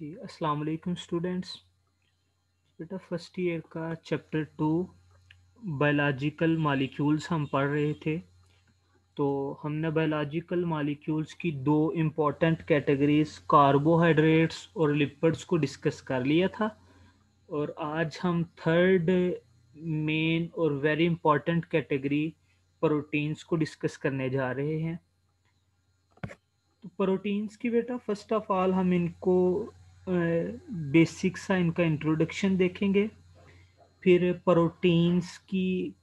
जी अस्सलाम वालेकुम स्टूडेंट्स। बेटा फर्स्ट ईयर का चैप्टर 2 बायोलॉजिकल मॉलिक्यूल्स हम पढ़ रहे थे। तो हमने बायोलॉजिकल मॉलिक्यूल्स की दो इम्पोर्टेंट कैटेगरीज कार्बोहाइड्रेट्स और लिपिड्स को डिस्कस कर लिया था। और आज हम थर्ड मेन और वेरी इम्पोर्टेंट कैटेगरी प्रोटीन्स को डिस्कस करने जा रहे हैं। तो प्रोटीन्स की बेटा फर्स्ट ऑफ ऑल हम इनको बेसिक सा इनका इंट्रोडक्शन देखेंगे। फिर प्रोटीन्स की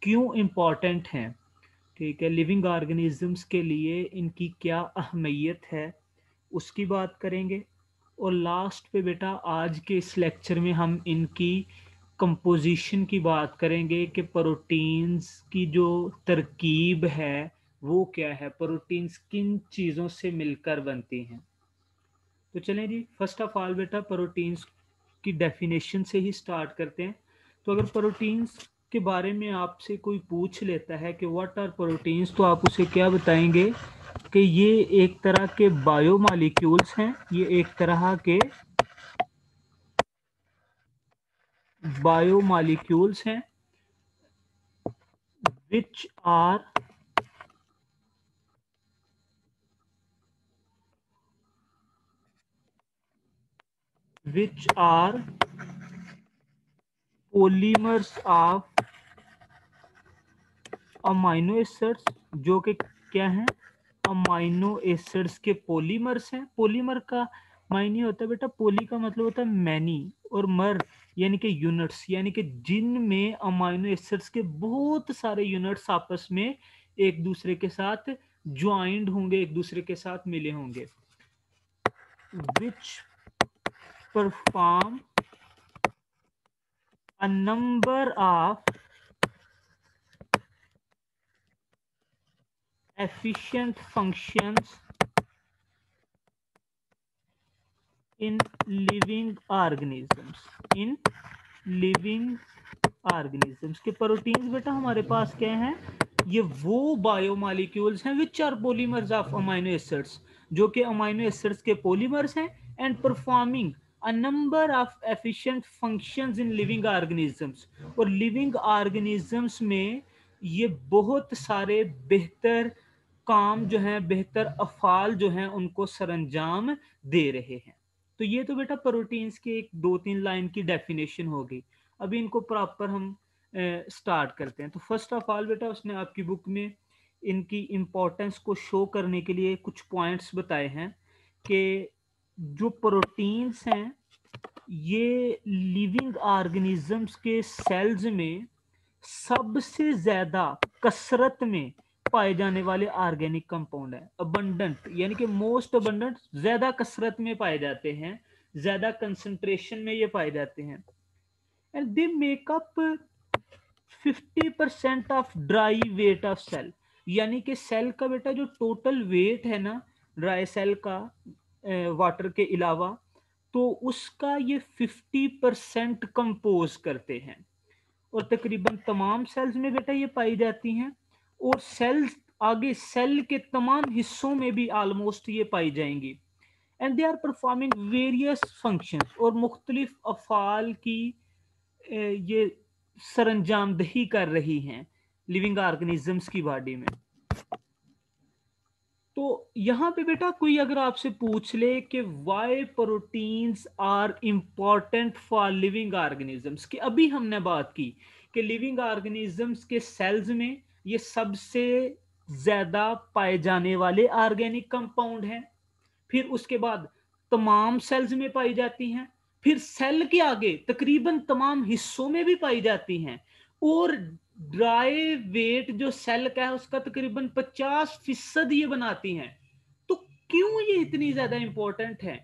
क्यों इम्पोर्टेंट हैं, ठीक है, लिविंग ऑर्गेनिजम्स के लिए इनकी क्या अहमियत है उसकी बात करेंगे। और लास्ट पे बेटा आज के इस लेक्चर में हम इनकी कंपोजिशन की बात करेंगे कि प्रोटीन्स की जो तरकीब है वो क्या है, प्रोटीन्स किन चीज़ों से मिलकर बनती हैं। तो चलें जी, फर्स्ट ऑफ ऑल बेटा प्रोटीन्स की डेफिनेशन से ही स्टार्ट करते हैं। तो अगर प्रोटीन्स के बारे में आपसे कोई पूछ लेता है कि व्हाट आर प्रोटीन्स, तो आप उसे क्या बताएंगे कि ये एक तरह के बायोमॉलिक्यूल्स हैं, ये एक तरह के बायोमॉलिक्यूल्स हैं which are which are polymers of amino acids, जो कि क्या हैं, अमाइनो एसिड्स के पॉलीमर्स हैं। पॉलीमर का मायने होता है बेटा, पोली का मतलब होता है मैनी और मर यानी कि यूनिट्स, यानी कि जिनमें अमाइनो एसिड्स के बहुत सारे यूनिट्स आपस में एक दूसरे के साथ ज्वाइंड होंगे, एक दूसरे के साथ मिले होंगे। Which perform a number of efficient functions in living organisms, in living organisms के प्रोटीन्स बेटा हमारे पास क्या हैं, ये वो बायोमॉलिक्यूल्स हैं which are polymers of amino acids, जो कि अमाइनो एसिड्स के पॉलीमर्स हैं and performing a number of efficient functions in living organisms. और लिविंग ऑर्गेनिजम्स में ये बहुत सारे बेहतर काम जो है, बेहतर अफ़ाल जो हैं उनको सरंजाम दे रहे हैं। तो ये तो बेटा प्रोटीन्स की एक दो तीन लाइन की डेफिनेशन हो गई। अभी इनको प्रॉपर हम स्टार्ट करते हैं। तो फर्स्ट ऑफ ऑल बेटा उसने आपकी बुक में इनकी इम्पोर्टेंस को शो करने के लिए कुछ पॉइंट्स बताए हैं कि जो प्रोटीन्स हैं ये लिविंग ऑर्गेनिजम्स के सेल्स में सबसे ज्यादा कसरत में पाए जाने वाले ऑर्गेनिक कंपाउंड है। अबंडेंट यानी कि मोस्ट अबंडेंट, ज्यादा कसरत में पाए जाते हैं, ज्यादा कंसंट्रेशन में ये पाए जाते हैं। And they make up 50% of dry weight of cell, यानी कि सेल का बेटा जो टोटल वेट है ना ड्राई सेल का वाटर के अलावा, तो उसका ये 50% कंपोज करते हैं। और तकरीबन तमाम सेल्स में बेटा ये पाई जाती हैं। और सेल्स आगे सेल के तमाम हिस्सों में भी ऑलमोस्ट ये पाई जाएंगी। And they are performing various functions, और मुख्तलिफ अफ़ाल की ये सरंजामदही कर रही हैं लिविंग ऑर्गेनिजम्स की बॉडी में। तो यहां पे बेटा कोई अगर आपसे पूछ ले कि why proteins are important for living organisms, की अभी हमने बात की कि लिविंग ऑर्गेनिजम्स के सेल्स में ये सबसे ज्यादा पाए जाने वाले ऑर्गेनिक कंपाउंड हैं। फिर उसके बाद तमाम सेल्स में पाई जाती हैं, फिर सेल के आगे तकरीबन तमाम हिस्सों में भी पाई जाती हैं। और ड्राई वेट जो सेल का है उसका तकरीबन 50% ये बनाती हैं। तो क्यों ये इतनी ज्यादा इंपॉर्टेंट है,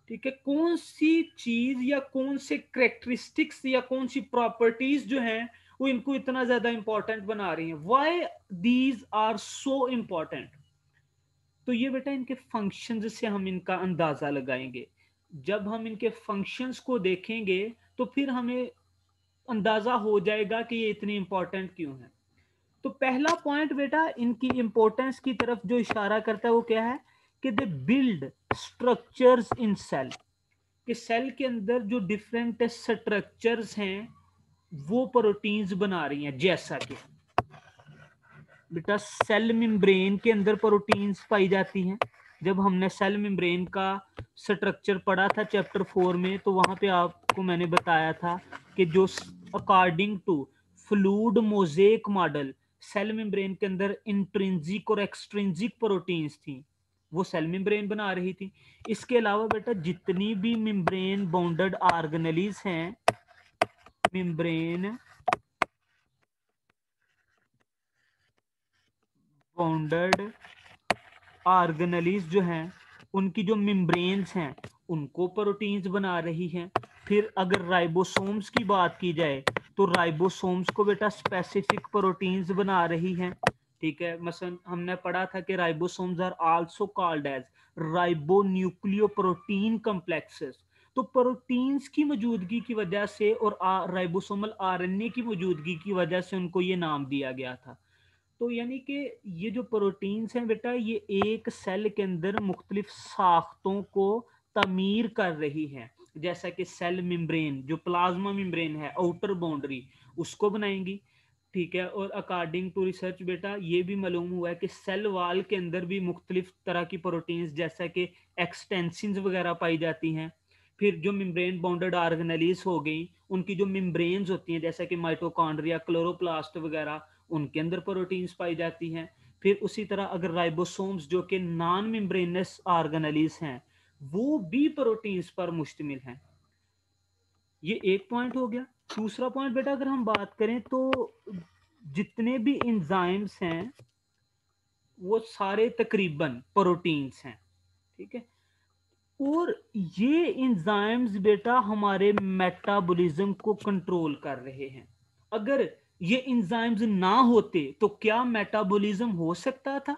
ठीक है, कौन सी चीज या कौन से करेक्टरिस्टिक्स या कौन सी प्रॉपर्टीज जो हैं वो इनको इतना ज्यादा इंपॉर्टेंट बना रही हैं, why these are so important. तो ये बेटा इनके फंक्शंस से हम इनका अंदाजा लगाएंगे। जब हम इनके फंक्शंस को देखेंगे तो फिर हमें अंदाजा हो जाएगा कि ये इतनी इंपॉर्टेंट क्यों है। तो पहला पॉइंट बेटा इनकी इंपॉर्टेंस की तरफ जो इशारा करता है वो क्या है कि they build structures in cell. कि सेल के अंदर जो डिफरेंट स्ट्रक्चर्स हैं वो प्रोटीन्स बना रही हैं। जैसा कि बेटा सेल मेम्ब्रेन के अंदर प्रोटीन्स पाई जाती हैं। जब हमने सेल मेम्ब्रेन का स्ट्रक्चर पढ़ा था चैप्टर 4 में, तो वहां पे आपको मैंने बताया था कि जो according to fluid mosaic model cell membrane के अंदर इंट्रिंसिक और एक्सट्रिंसिक प्रोटीन्स थी, वो सेल मेम्ब्रेन बना रही थी। इसके अलावा बेटा जितनी भी मेम्ब्रेन बाउंडेड ऑर्गेनेलीज हैं, मेम्ब्रेन बाउंडेड ऑर्गेनेलीज जो हैं, उनकी जो मेम्ब्रेन्स हैं उनको प्रोटीन्स बना रही हैं। फिर अगर राइबोसोम्स की बात की जाए तो राइबोसोम्स को बेटा स्पेसिफिक प्रोटीन्स बना रही हैं। ठीक है, मसलन हमने पढ़ा था कि ribosomes are also called as ribonucleoprotein complexes. तो प्रोटीन्स की मौजूदगी की वजह से और राइबोसोमल आरएनए की मौजूदगी की वजह से उनको ये नाम दिया गया था। तो यानी कि ये जो प्रोटीन्स हैं बेटा, ये एक सेल के अंदर मुख्तलिफ साख्तों को तमीर कर रही हैं। जैसा कि सेल मेम्ब्रेन, जो प्लाज्मा मेम्ब्रेन है, आउटर बाउंड्री, उसको बनाएंगी। ठीक है, और अकॉर्डिंग टू रिसर्च बेटा ये भी मालूम हुआ है कि सेल वाल के अंदर भी मुख्तलिफ तरह की प्रोटीन्स जैसा कि एक्सटेंसिन्स वगैरह पाई जाती हैं। फिर जो मेम्ब्रेन बाउंडेड ऑर्गेनेलीज हो गई, उनकी जो मेम्ब्रेन्स होती हैं जैसा कि माइटोकॉन्ड्रिया, क्लोरोप्लास्ट वगैरह, उनके अंदर प्रोटीन्स पाई जाती हैं। फिर उसी तरह अगर राइबोसोम्स जो कि नॉन मेम्ब्रेनस ऑर्गेनेलीज हैं, वो भी प्रोटीन्स पर मुश्तमिल हैं। ये एक पॉइंट हो गया। दूसरा पॉइंट बेटा अगर हम बात करें तो जितने भी एंजाइम्स हैं वो सारे तकरीबन प्रोटीन्स हैं। ठीक है, और ये एंजाइम्स बेटा हमारे मेटाबॉलिज्म को कंट्रोल कर रहे हैं। अगर ये एंजाइम्स ना होते तो क्या मेटाबॉलिज्म हो सकता था?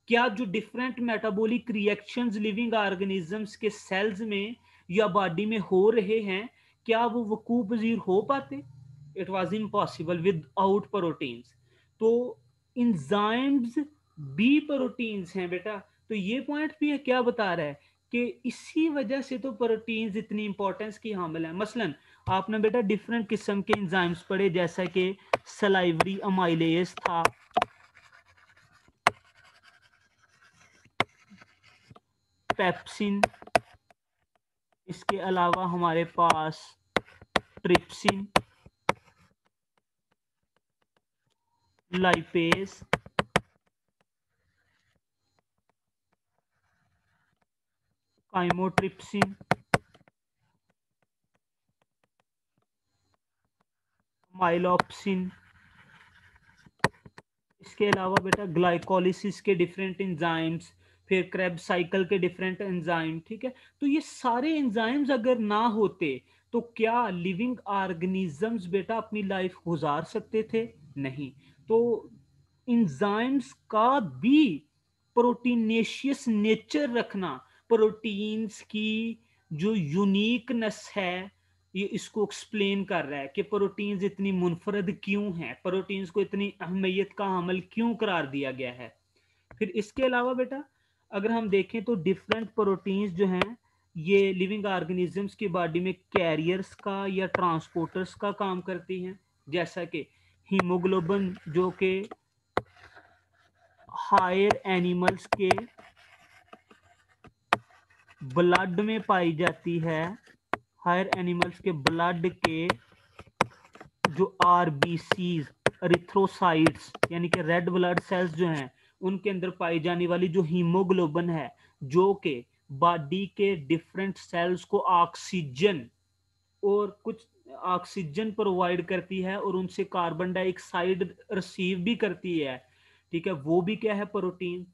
क्या जो different metabolic reactions living organisms के सेल्स में या बॉडी में हो रहे हैं, क्या वो वकूअ पजीर हो पाते? It was impossible without proteins. तो इंजाइम्स भी प्रोटीन्स हैं बेटा। तो ये पॉइंट भी है, क्या बता रहा है कि इसी वजह से तो प्रोटीन्स इतनी इंपॉर्टेंस की हामिल है। मसलन आपने बेटा डिफरेंट किस्म के इंजाइम्स पढ़े, जैसा कि सलाइवरी अमाइलेज था, पेप्सिन, इसके अलावा हमारे पास ट्रिप्सिन, लाइपेज, काइमोट्रिप्सिन, माइलोप्सिन, इसके अलावा बेटा ग्लाइकोलिसिस के डिफरेंट एंजाइम्स, फिर क्रेब्स साइकिल के डिफरेंट एंजाइम। ठीक है, तो ये सारे एंजाइम्स अगर ना होते तो क्या लिविंग ऑर्गेनिजम्स बेटा अपनी लाइफ गुजार सकते थे? नहीं। तो इंजाइम्स का भी प्रोटीनेशियस नेचर रखना, प्रोटीन्स की जो यूनिकनेस है, ये इसको एक्सप्लेन कर रहा है कि प्रोटीन्स इतनी मुनफरद क्यों हैं, प्रोटीन्स को इतनी अहमियत का हामिल क्यों करार दिया गया है। फिर इसके अलावा बेटा अगर हम देखें तो डिफरेंट प्रोटीन्स जो हैं ये लिविंग ऑर्गेनिजम्स की बॉडी में कैरियर्स का या ट्रांसपोर्टर्स का काम करती हैं। जैसा कि हीमोग्लोबिन जो कि हायर एनिमल्स के ब्लड में पाई जाती है, हायर एनिमल्स के ब्लड के जो आरबीसीज, एरिथ्रोसाइट्स यानी कि रेड ब्लड सेल्स जो हैं, उनके अंदर पाई जाने वाली जो हीमोग्लोबिन है, जो कि बॉडी के डिफरेंट सेल्स को ऑक्सीजन और कुछ ऑक्सीजन प्रोवाइड करती है और उनसे कार्बन डाइऑक्साइड रिसीव भी करती है। ठीक है, वो भी क्या है? प्रोटीन।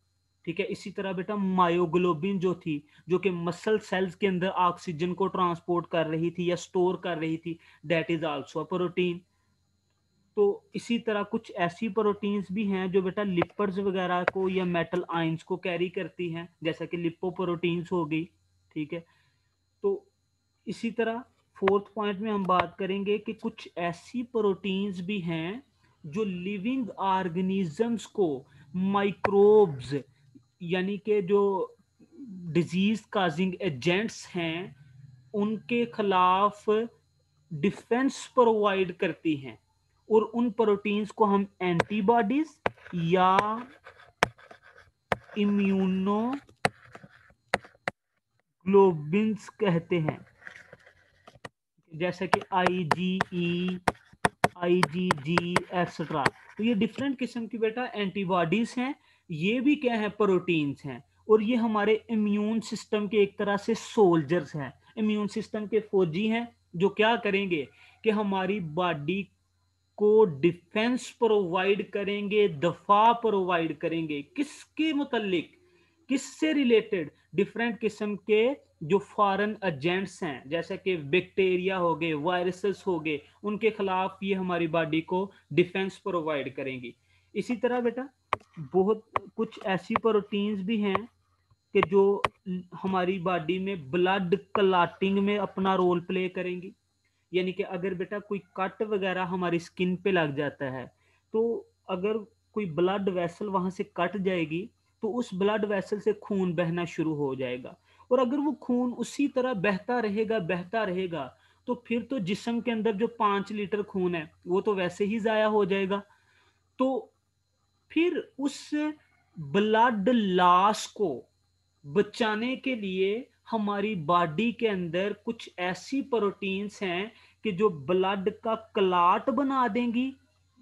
ठीक है, इसी तरह बेटा मायोग्लोबिन जो थी, जो कि मसल सेल्स के अंदर ऑक्सीजन को ट्रांसपोर्ट कर रही थी या स्टोर कर रही थी, that is also a protein. तो इसी तरह कुछ ऐसी प्रोटीन्स भी हैं जो बेटा लिपर्स वगैरह को या मेटल आयंस को कैरी करती हैं, जैसा कि लिपोप्रोटीन्स हो गई। ठीक है, तो इसी तरह फोर्थ पॉइंट में हम बात करेंगे कि कुछ ऐसी प्रोटीन्स भी हैं जो लिविंग ऑर्गेनिजम्स को माइक्रोब्स यानी कि जो डिजीज काजिंग एजेंट्स हैं उनके खिलाफ डिफेंस प्रोवाइड करती हैं, और उन प्रोटीन्स को हम एंटीबॉडीज या इम्यूनोग्लोबिन्स कहते हैं, जैसे कि IgE, IgG एक्सेट्रा। तो ये डिफरेंट किस्म की बेटा एंटीबॉडीज हैं, ये भी क्या है, प्रोटीन्स हैं, और ये हमारे इम्यून सिस्टम के एक तरह से सोल्जर्स हैं, इम्यून सिस्टम के फौजी हैं, जो क्या करेंगे कि हमारी बॉडी को डिफेंस प्रोवाइड करेंगे, दफा प्रोवाइड करेंगे, किसके मुतल्लिक, किससे रिलेटेड, डिफरेंट किस्म के जो फॉरेन एजेंट्स हैं, जैसे कि बैक्टीरिया हो गए, वायरसेस हो गए, उनके खिलाफ ये हमारी बॉडी को डिफेंस प्रोवाइड करेंगी। इसी तरह बेटा बहुत कुछ ऐसी प्रोटीन्स भी हैं कि जो हमारी बॉडी में ब्लड क्लॉटिंग में अपना रोल प्ले करेंगी। यानी कि अगर बेटा कोई कट वगैरह हमारी स्किन पे लग जाता है, तो अगर कोई ब्लड वेसल वहां से कट जाएगी, तो उस ब्लड वेसल से खून बहना शुरू हो जाएगा, और अगर वो खून उसी तरह बहता रहेगा, तो फिर तो जिस्म के अंदर जो 5 लीटर खून है वो तो वैसे ही जाया हो जाएगा। तो फिर उस ब्लड लॉस को बचाने के लिए हमारी बॉडी के अंदर कुछ ऐसी प्रोटीन्स हैं कि जो ब्लड का क्लॉट बना देंगी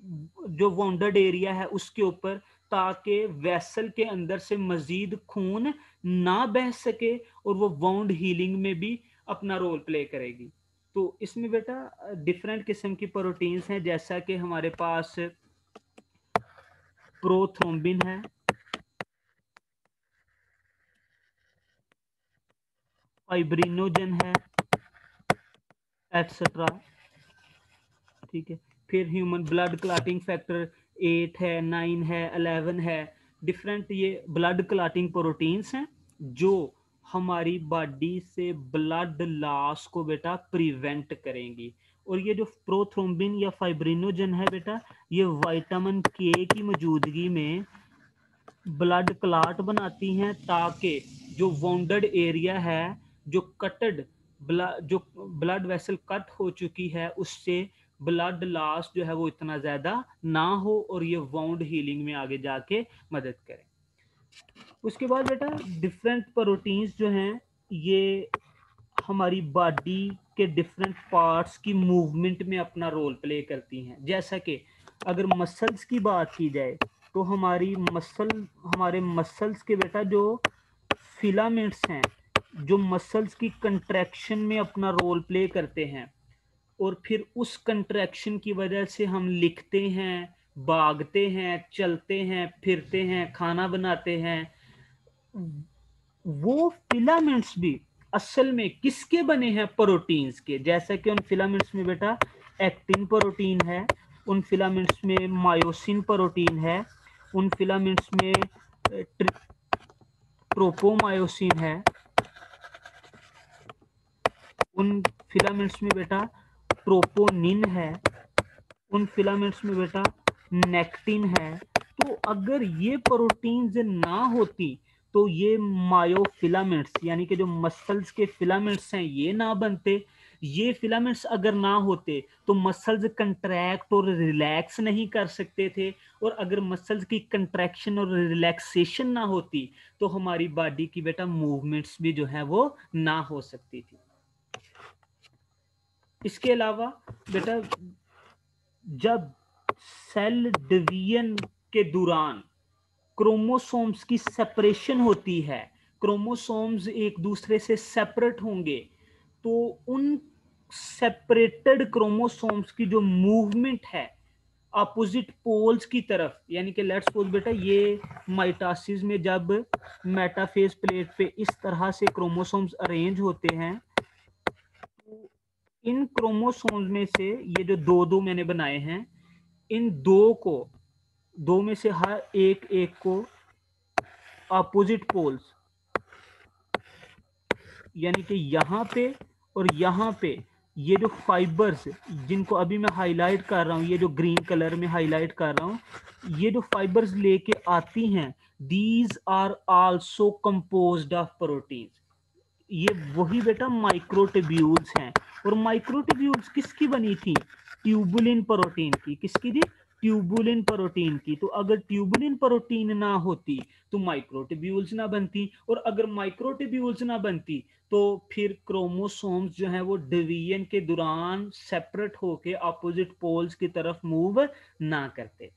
जो वाउंडेड एरिया है उसके ऊपर, ताकि वेसल के अंदर से मजीद खून ना बह सके, और वो वाउंड हीलिंग में भी अपना रोल प्ले करेगी। तो इसमें बेटा डिफरेंट किस्म की प्रोटीन्स हैं, जैसा कि हमारे पास प्रोथ्रोम्बिन है, फाइब्रिनोजन है एक्सेट्रा। ठीक है, फिर ह्यूमन ब्लड क्लॉटिंग फैक्टर 8 है, 9 है, 11 है। डिफरेंट ये ब्लड क्लॉटिंग प्रोटीन्स हैं जो हमारी बॉडी से ब्लड लॉस को बेटा प्रिवेंट करेंगी। और ये जो प्रोथ्रोम्बिन या फाइब्रिनोजन है बेटा, ये विटामिन के की मौजूदगी में ब्लड क्लॉट बनाती हैं, ताकि जो वाउंडेड एरिया है, जो कटड जो ब्लड वेसल कट हो चुकी है, उससे ब्लड लॉस जो है वो इतना ज्यादा ना हो, और ये वाउंड हीलिंग में आगे जाके मदद करें। उसके बाद बेटा डिफरेंट प्रोटीन्स जो हैं, ये हमारी बॉडी के डिफरेंट पार्ट्स की मूवमेंट में अपना रोल प्ले करती हैं। जैसा कि अगर मसल्स की बात की जाए, तो हमारे मसल्स के बेटा जो फिलामेंट्स हैं, जो मसल्स की कंट्रैक्शन में अपना रोल प्ले करते हैं, और फिर उस कंट्रैक्शन की वजह से हम लिखते हैं, भागते हैं, चलते हैं, फिरते हैं, खाना बनाते हैं। वो फिलामेंट्स भी असल में किसके बने हैं, प्रोटीन्स के। जैसा कि उन फिलामेंट्स में बेटा एक्टिन प्रोटीन है, उन फिलामेंट्स में मायोसिन प्रोटीन है, उन फिलामेंट्स में ट्रोपोमायोसिन है, उन फिलामेंट्स में बेटा ट्रोपोनिन है, उन फिलामेंट्स में बेटा नेक्टिन है। तो अगर ये प्रोटीन्स ना होती, तो ये मायोफिलामेंट्स यानी कि जो मसल्स के फिलामेंट्स हैं ये ना बनते। ये फिलामेंट्स अगर ना होते तो मसल्स कंट्रैक्ट और रिलैक्स नहीं कर सकते थे, और अगर मसल्स की कंट्रैक्शन और रिलैक्सेशन ना होती, तो हमारी बॉडी की बेटा मूवमेंट्स भी जो है वो ना हो सकती थी। इसके अलावा बेटा जब सेल डिवीजन के दौरान क्रोमोसोम्स की सेपरेशन होती है, क्रोमोसोम्स एक दूसरे से सेपरेट होंगे, तो उन सेपरेटेड क्रोमोसोम्स की जो मूवमेंट है अपोजिट पोल्स की तरफ, यानी कि लेट्स सपोज बेटा ये माइटोसिस में जब मेटाफेज प्लेट पे इस तरह से क्रोमोसोम्स अरेंज होते हैं, तो इन क्रोमोसोम्स में से ये जो दो दो मैंने बनाए हैं, इन दो में से हर एक एक को अपोजिट पोल्स, यानी कि यहाँ पे और यहाँ पे, ये जो फाइबर्स जिनको अभी मैं हाईलाइट कर रहा हूँ, ये जो ग्रीन कलर में हाईलाइट कर रहा हूँ, ये जो फाइबर्स लेके आती हैं, these are also composed of proteins. ये वही बेटा माइक्रोट्यूब्यूल्स हैं। और माइक्रोट्यूब्यूल्स किसकी बनी थी? ट्यूबुलिन प्रोटीन की। किसकी थी? ट्यूबुलिन प्रोटीन की। तो अगर ट्यूबुलिन प्रोटीन ना होती तो माइक्रोट्यूब्यूल्स ना बनती, और अगर माइक्रोट्यूब्यूल्स ना बनती तो फिर क्रोमोसोम्स जो है वो डिवीजन के दौरान सेपरेट होके अपोजिट पोल्स की तरफ मूव ना करते।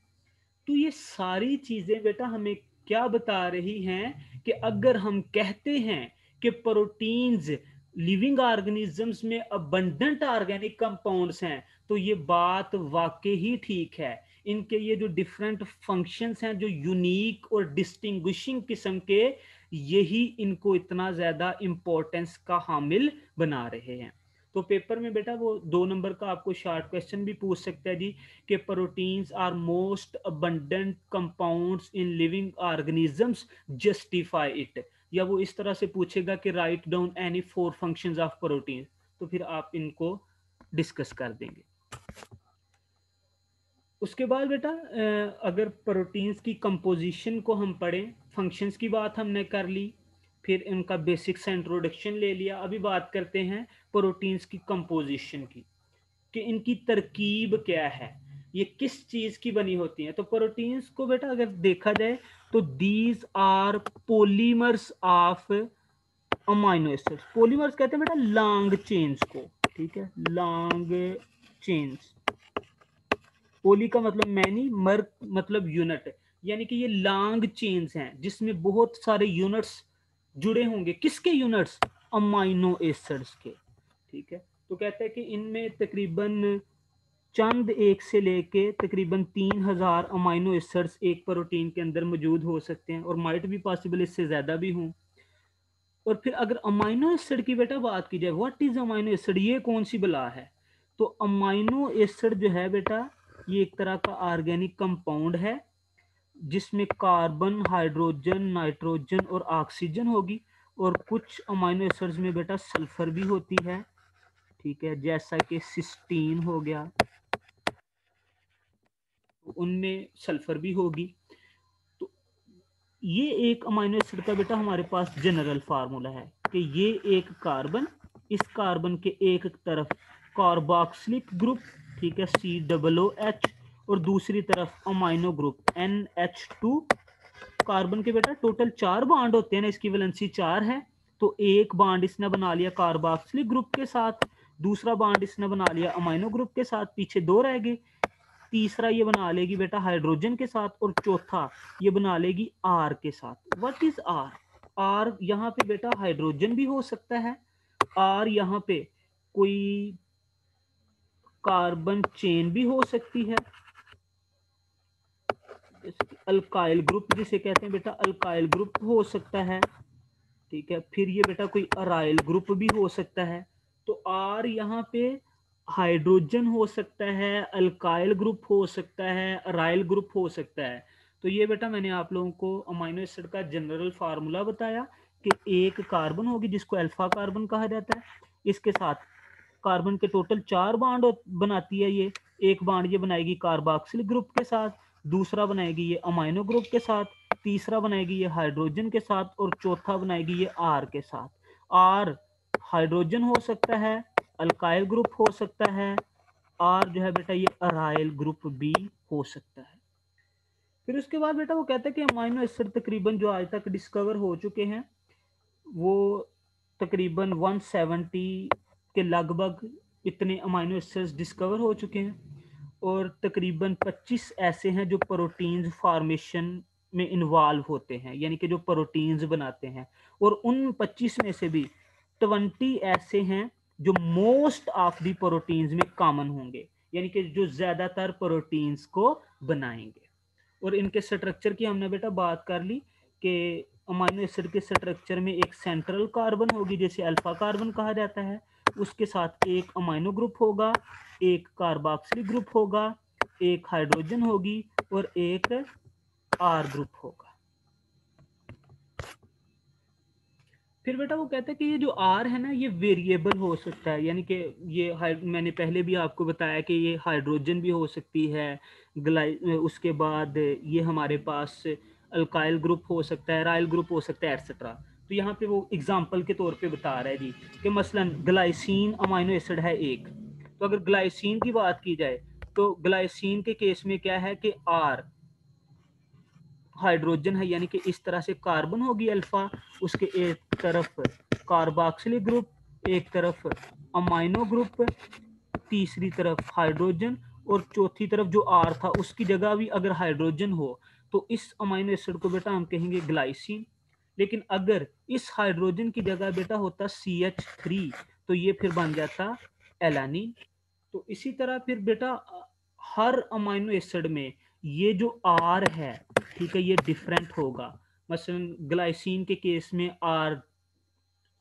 तो ये सारी चीजें बेटा हमें क्या बता रही हैं कि अगर हम कहते हैं कि प्रोटीन्स लिविंग ऑर्गेनिजम्स में अबंडेंट ऑर्गेनिक कंपाउंड्स हैं, तो ये बात वाकई ही ठीक है। इनके ये जो डिफरेंट फंक्शंस हैं, जो यूनिक और डिस्टिंग्विशिंग किस्म के, यही इनको इतना ज्यादा इंपॉर्टेंस का हामिल बना रहे हैं। तो पेपर में बेटा वो 2 नंबर का आपको शॉर्ट क्वेश्चन भी पूछ सकता है जी, कि proteins are most abundant compounds in living organisms, justify it. या वो इस तरह से पूछेगा कि write down any 4 functions of protein, तो फिर आप इनको डिस्कस कर देंगे। उसके बाद बेटा अगर प्रोटीन्स की कंपोजिशन को हम पढ़ें, फंक्शंस की बात हमने कर ली, फिर इनका बेसिक्स इंट्रोडक्शन ले लिया। अभी बात करते हैं प्रोटीन्स की कंपोजिशन की, कि इनकी तरकीब क्या है, ये किस चीज की बनी होती हैं। तो प्रोटीन्स को बेटा अगर देखा जाए तो these are polymers of amino acids. Polymers कहते हैं बेटा लॉन्ग चेन्स को, ठीक है, लॉन्ग चेन्स। पोली का मतलब मैनी, मर मतलब यूनिट, यानी कि ये लॉन्ग चेन्स हैं जिसमें बहुत सारे यूनिट्स जुड़े होंगे। किसके यूनिट्स? अमाइनो एसिड्स के, ठीक है। तो कहते हैं कि इनमें तकरीबन चंद एक से लेके तकरीबन 3000 अमाइनो एसिड्स एक प्रोटीन के अंदर मौजूद हो सकते हैं, और माइट भी पॉसिबल इससे ज्यादा भी हों। और फिर अगर अमाइनो एसिड की बेटा बात की जाए, व्हाट इज अमाइनो एसिड, ये कौन सी बला है? तो अमाइनो एसिड जो है बेटा, ये एक तरह का ऑर्गेनिक कंपाउंड है जिसमें कार्बन, हाइड्रोजन, नाइट्रोजन और ऑक्सीजन होगी। और कुछ अमाइनो एसिड्स में बेटा सल्फर भी होती है, ठीक है, जैसा कि सिस्टीन हो गया, उनमें सल्फर भी होगी। तो ये एक अमाइनो एसिड का बेटा हमारे पास जनरल फार्मूला है कि ये एक कार्बन, इस कार्बन के एक तरफ कार्बोक्सिलिक ग्रुप, ठीक है, COOH, और दूसरी तरफ अमाइनो ग्रुप NH2। कार्बन के बेटा टोटल 4 बॉन्ड होते हैं ना, इसकी वैलेंसी 4 है। तो एक बॉन्ड इसने बना लिया कार्बोक्सिलिक ग्रुप के साथ, दूसरा बॉन्ड इसने बना लिया अमाइनो ग्रुप के साथ, पीछे 2 रह गए। तीसरा ये बना लेगी बेटा हाइड्रोजन के साथ, और चौथा ये बना लेगी आर के साथ। What is are? आर यहाँ पे बेटा हाइड्रोजन भी हो सकता है, आर यहाँ पे कोई कार्बन चेन भी हो सकती है, अल्काइल ग्रुप जिसे कहते हैं बेटा, अल्काइल ग्रुप हो सकता है, ठीक है। फिर ये बेटा कोई अराइल ग्रुप भी हो सकता है। तो आर यहाँ पे हाइड्रोजन हो सकता है, अल्काइल ग्रुप हो सकता है, अराइल ग्रुप हो सकता है। तो ये बेटा मैंने आप लोगों को अमाइनो एसिड का जनरल फार्मूला बताया कि एक कार्बन होगी जिसको अल्फा कार्बन कहा जाता है, इसके साथ कार्बन के टोटल 4 बॉन्ड बनाती है ये। एक बॉन्ड ये बनाएगी कार्बोक्सिल ग्रुप के साथ, दूसरा बनाएगी ये अमाइनो ग्रुप के साथ, तीसरा बनाएगी ये हाइड्रोजन के साथ, और चौथा बनाएगी ये आर के साथ। आर हाइड्रोजन हो सकता है, अल्काइल ग्रुप हो सकता है, आर जो है बेटा ये अराइल ग्रुप भी हो सकता है। फिर उसके बाद बेटा वो कहता है कि अमाइनो एसिड तकरीबन जो आज तक डिस्कवर हो चुके हैं वो तकरीबन 170 के लगभग इतने अमाइनो एसिड्स डिस्कवर हो चुके हैं, और तकरीबन 25 ऐसे हैं जो प्रोटीन्स फॉर्मेशन में इन्वॉल्व होते हैं, यानी कि जो प्रोटीन्स बनाते हैं। और उन 25 में से भी 20 ऐसे हैं जो मोस्ट ऑफ दी प्रोटीन्स में कॉमन होंगे, यानी कि जो ज्यादातर प्रोटीन्स को बनाएंगे। और इनके स्ट्रक्चर की हमने बेटा बात कर ली कि अमाइनो एसिड के स्ट्रक्चर में एक सेंट्रल कार्बन होगी जिसे अल्फा कार्बन कहा जाता है, उसके साथ एक अमाइनो ग्रुप होगा, एक कार्बोक्सिल ग्रुप होगा, एक हाइड्रोजन होगी, और एक आर ग्रुप होगा। फिर बेटा वो कहते हैं कि ये जो आर है ना ये वेरिएबल हो सकता है, यानी कि ये मैंने पहले भी आपको बताया कि ये हाइड्रोजन भी हो सकती है, उसके बाद ये हमारे पास अल्काइल ग्रुप हो सकता है, राइल ग्रुप हो सकता है, एटसेट्रा। तो यहाँ पे वो एग्जाम्पल के तौर पे बता रहा है जी कि मसलन ग्लाइसिन अमाइनो एसिड है एक, तो अगर ग्लाइसिन की बात की जाए तो ग्लाइसिन के केस में क्या है कि आर हाइड्रोजन है, यानी कि इस तरह से कार्बन होगी अल्फा, उसके एक तरफ कार्बोक्सिलिक ग्रुप, एक तरफ अमाइनो ग्रुप, तीसरी तरफ हाइड्रोजन, और चौथी तरफ जो आर था उसकी जगह भी अगर हाइड्रोजन हो तो इस अमाइनो एसिड को बेटा हम कहेंगे ग्लाइसिन। लेकिन अगर इस हाइड्रोजन की जगह बेटा होता CH3 तो ये फिर बन जाता एलानिन। तो इसी तरह फिर बेटा हर अमाइनो एसिड में ये जो आर है, ठीक है, ये डिफरेंट होगा। मसलन ग्लाइसिन के केस में आर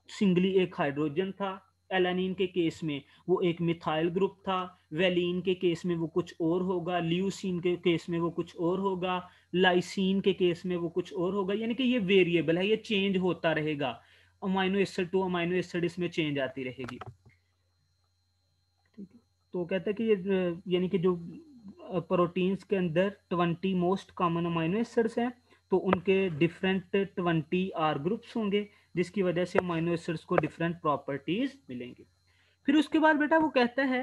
सिंगली एक हाइड्रोजन था, एलानिन के केस में वो एक मिथाइल ग्रुप था, वेलिन के केस में वो कुछ और होगा, ल्यूसीन के केस में वो कुछ और होगा, लाइसिन के केस में वो कुछ और होगा। यानी कि ये वेरिएबल है, ये चेंज होता रहेगा, amino acid two amino acid इसमें चेंज आती रहेगी। तो कहता है कि ये यानी कि जो प्रोटीन्स के अंदर 20 मोस्ट कॉमन अमाइनो एसिड्स हैं तो उनके डिफरेंट 20 आर ग्रुप्स होंगे, जिसकी वजह से अमाइनो एसिड्स को डिफरेंट प्रॉपर्टीज मिलेंगी। फिर उसके बाद बेटा वो कहता है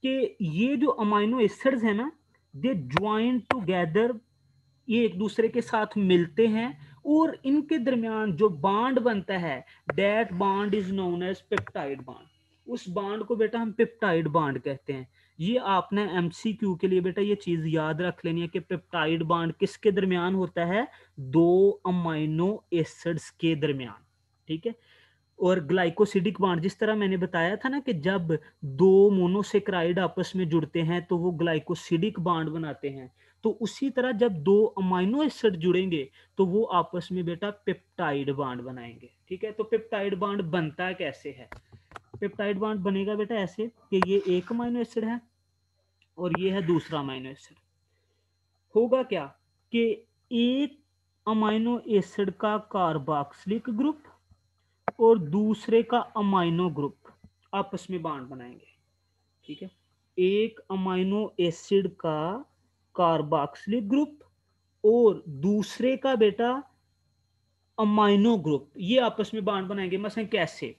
कि ये जो अमाइनो एसिड्स है ना, दे ज्वाइन टुगेदर, ये एक दूसरे के साथ मिलते हैं और इनके दरमियान जो बांड बनता है, that bond is known as peptide bond. उस बांड को बेटा हम पेप्टाइड बांड कहते हैं। ये आपने MCQ के लिए बेटा ये चीज याद रख लेनी है कि पेप्टाइड बांड किसके दरमियान होता है, दो अमाइनो एसिड्स के दरमियान, ठीक है। और ग्लाइकोसिडिक बांड जिस तरह मैंने बताया था ना कि जब दो मोनोसेक्राइड आपस में जुड़ते हैं तो वो ग्लाइकोसिडिक बांड बनाते हैं, तो उसी तरह जब दो अमाइनो एसिड जुड़ेंगे तो वो आपस में बेटा पेप्टाइड बांड बनाएंगे, ठीक है। तो पेप्टाइड बांड बनता कैसे है, पेप्टाइड बांड बनेगा बेटा ऐसे कि ये एक अमाइनो एसिड है और ये है दूसरा अमाइनो एसिड। होगा क्या कि एक अमाइनो एसिड का कार्बोक्सिलिक ग्रुप और दूसरे का अमाइनो ग्रुप आपस में बांड बनाएंगे, ठीक है। एक अमाइनो एसिड का कार्बोक्सिलिक ग्रुप और दूसरे का बेटा अमाइनो ग्रुप, ये आपस में बांड बनाएंगे। मसलन कैसे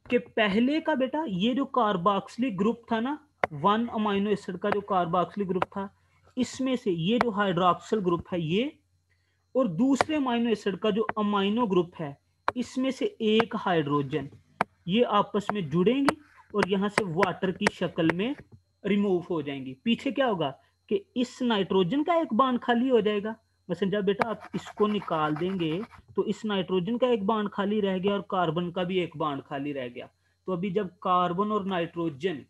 कि पहले का बेटा ये जो कार्बोक्सिलिक ग्रुप था ना, वन अमाइनो एसिड का जो कार्बोक्सिलिक ग्रुप था, इसमें से ये जो हाइड्रोक्सिल ग्रुप है ये, और दूसरे अमाइनो एसिड का जो अमाइनो ग्रुप है इसमें से एक हाइड्रोजन, ये आपस में जुड़ेंगे और यहां से वाटर की शक्ल में रिमूव हो जाएंगी। पीछे क्या होगा कि इस नाइट्रोजन का एक बांड खाली हो जाएगा। वैसे जब बेटा आप इसको निकाल देंगे तो इस नाइट्रोजन का एक बांड खाली रह गया और कार्बन का भी एक बांड खाली रह गया। तो अभी जब कार्बन और नाइट्रोजन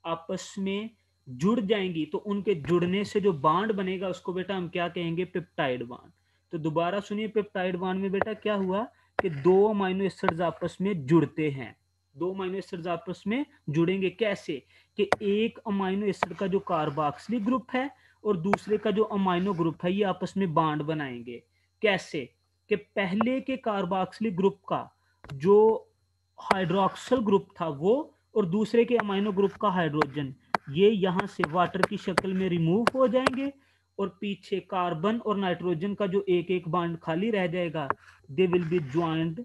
आपस में जुड़ जाएंगी तो उनके जुड़ने से जो बांड बनेगा उसको बेटा हम क्या कहेंगे, पेप्टाइड बांड। तो दोबारा सुनिए, पेप्टाइड बांड में बेटा क्या हुआ कि दो अमाइनो एसिड्स आपस में जुड़ते हैं, दो अमाइनो एसिड्स आपस में जुड़ेंगे कैसे कि एक अमाइनो एसिड का जो कार्बोक्सिलिक ग्रुप है और दूसरे का जो अमाइनो ग्रुप है ये आपस में बांड बनाएंगे। कैसे कि पहले के कार्बोक्सिलिक ग्रुप का जो हाइड्रोक्सिल ग्रुप था वो, और दूसरे के अमाइनो ग्रुप का हाइड्रोजन, ये यहां से वाटर की शक्ल में रिमूव हो जाएंगे और पीछे कार्बन और नाइट्रोजन का जो एक एक बांड खाली रह जाएगा, they will be joined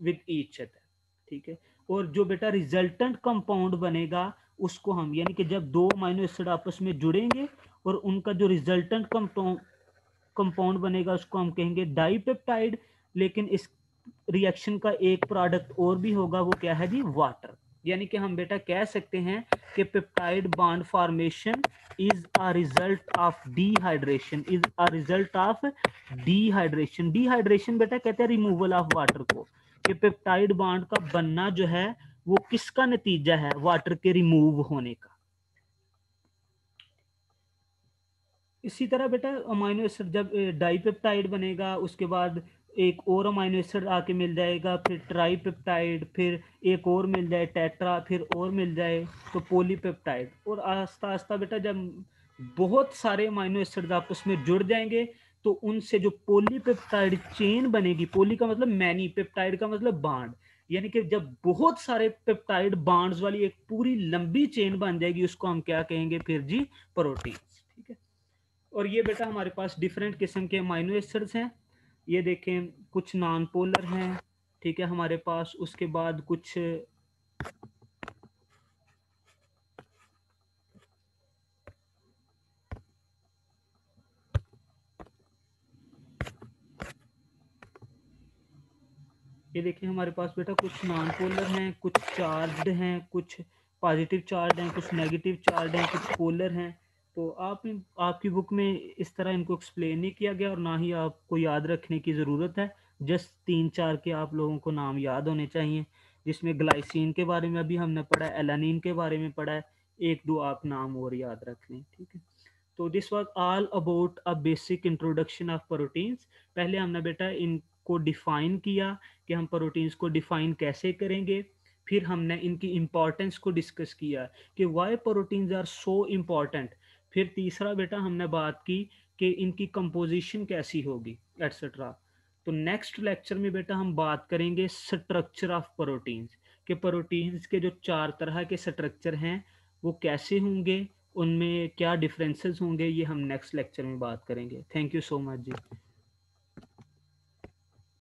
with each other, ठीक है। और जो बेटा रिजल्टेंट कंपाउंड बनेगा उसको हम, यानी कि जब दो अमाइनो एसिड आपस में जुड़ेंगे और उनका जो रिजल्टेंट कंपाउंड बनेगा उसको हम कहेंगे डाइपेप्टाइड। लेकिन इस रिएक्शन का एक प्रोडक्ट और भी होगा, वो क्या है जी, वाटर। यानी कि हम बेटा कह सकते हैं कि peptide bond formation is a result of dehydration, is a result of dehydration. Dehydration बेटा कहते हैं रिमूवल ऑफ वाटर को, कि पेप्टाइड बॉन्ड का बनना जो है वो किसका नतीजा है, वाटर के रिमूव होने का। इसी तरह बेटा अमाइनो एसिड जब डाइपेप्टाइड बनेगा उसके बाद एक और अमाइनो एसिड आके मिल जाएगा, फिर ट्राईपेप्टाइड, फिर एक और मिल जाए टेट्रा, फिर और मिल जाए तो पॉलीपेप्टाइड। और आस्ता आस्ता बेटा जब बहुत सारे अमाइनो एसिड आपस में जुड़ जाएंगे तो उनसे जो पॉलीपेप्टाइड चेन बनेगी, पॉली का मतलब मैनी, पेप्टाइड का मतलब बांड, यानी कि जब बहुत सारे पेप्टाइड बांड्स वाली एक पूरी लंबी चेन बन जाएगी उसको हम क्या कहेंगे फिर जी, प्रोटीन, ठीक है। और ये बेटा हमारे पास डिफरेंट किस्म के अमाइनो एसिड्स हैं। ये देखें कुछ नॉन पोलर हैं, ठीक है हमारे पास। उसके बाद कुछ ये देखिए हमारे पास बेटा कुछ नॉन पोलर हैं, कुछ चार्ज्ड हैं, कुछ पॉजिटिव चार्ज हैं, कुछ नेगेटिव चार्ज हैं, कुछ पोलर हैं। तो आपकी बुक में इस तरह इनको एक्सप्लेन नहीं किया गया और ना ही आपको याद रखने की ज़रूरत है। जस्ट 3-4 के आप लोगों को नाम याद होने चाहिए, जिसमें ग्लाइसिन के बारे में अभी हमने पढ़ा है, एलानिन के बारे में पढ़ा है। 1-2 आप नाम और याद रख लें, ठीक है। तो this was all about a basic introduction of proteins. पहले हमने बेटा इनको डिफाइन किया कि हम प्रोटीन्स को डिफाइन कैसे करेंगे। फिर हमने इनकी इम्पोर्टेंस को डिस्कस किया कि why proteins are so important. फिर तीसरा बेटा हमने बात की कि इनकी कंपोजिशन कैसी होगी एट्सेट्रा। तो नेक्स्ट लेक्चर में बेटा हम बात करेंगे स्ट्रक्चर ऑफ प्रोटीन्स, कि प्रोटीन्स के जो 4 तरह के स्ट्रक्चर हैं वो कैसे होंगे, उनमें क्या डिफरेंसेस होंगे, ये हम नेक्स्ट लेक्चर में बात करेंगे। Thank you so much ji.